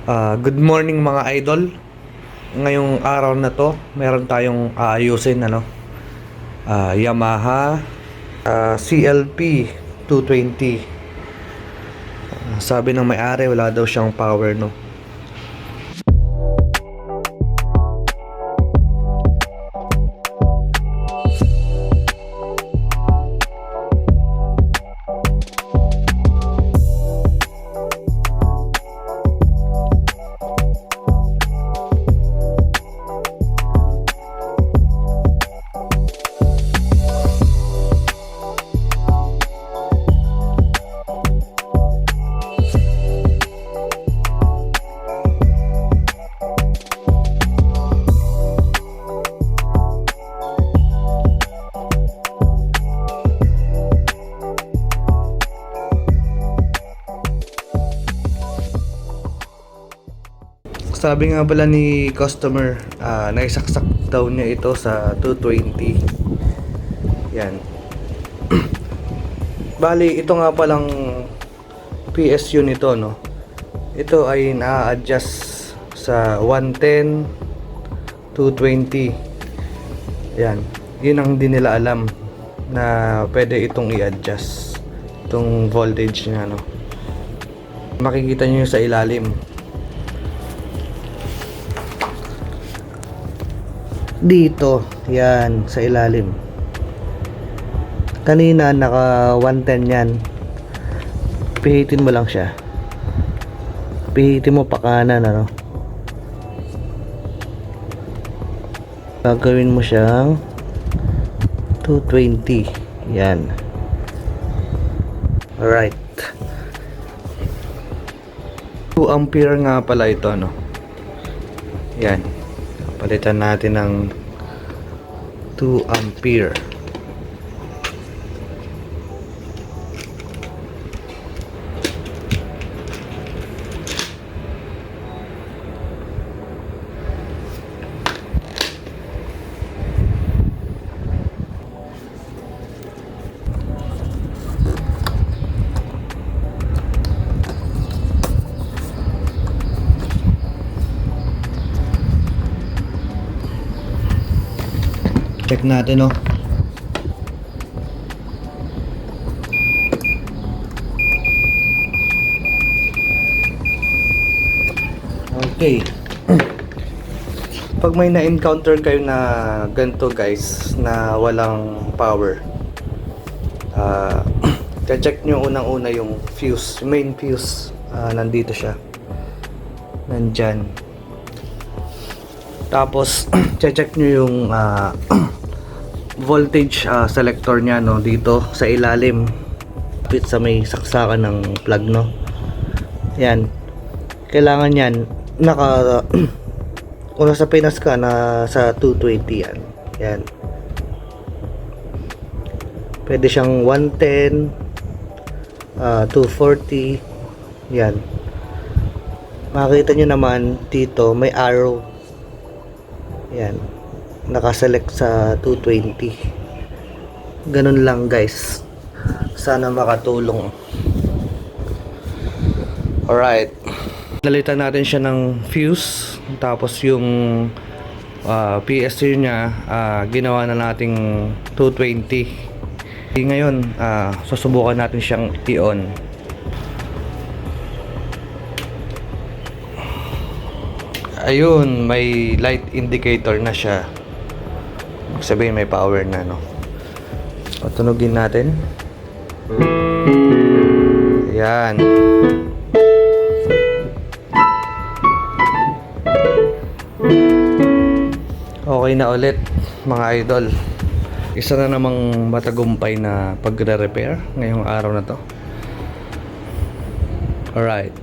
Good morning mga idol. Ngayong araw na to, meron tayong aayusin Yamaha CLP 220. Sabi ng may-ari wala daw siyang power no. Sabi nga pala ni customer, naisaksak daw niya ito sa 220. Yan. Bali, ito nga palang PSU nito, no? Ito ay na-adjust sa 110, 220. Yan. Yun ang di nila alam na pwede itong i-adjust. Itong voltage niya, no? Makikita niyo sa ilalim. Dito, yan, sa ilalim. Kanina naka 110 yan. Pihitin mo lang siya. Pihitin mo pa kanan, ano. Gagawin mo siyang 220. Yan. Alright. 2 ampere nga pala ito, no. Yan. Palitan natin ng 2 ampere. Check natin, no. Okay. Pag may na-encounter kayo na ganito, guys, na walang power, check nyo unang-una yung fuse, main fuse. Nandito siya. Nandyan. Tapos check nyo yung voltage selector nya, no, dito sa ilalim, fit sa may saksakan ng plug, no. Yan, kailangan yan naka kung nasa Pinas ka na sa 220 yan. Yan, pwede siyang 110, 240. Yan, makikita nyo naman dito may arrow. Yan, nakaselect sa 220. Ganun lang, guys. Sana makatulong. Alright, nalitan natin siya ng fuse. Tapos yung PSU nya, ginawa na nating 220. Ngayon, susubukan natin siyang i-on. Ayun, may light indicator na siya. Sabihin may power na, no. Patunugin natin. Yan. Okay na ulit, mga idol. Isa na namang matagumpay na pagre-repair ngayong araw na to. Alright.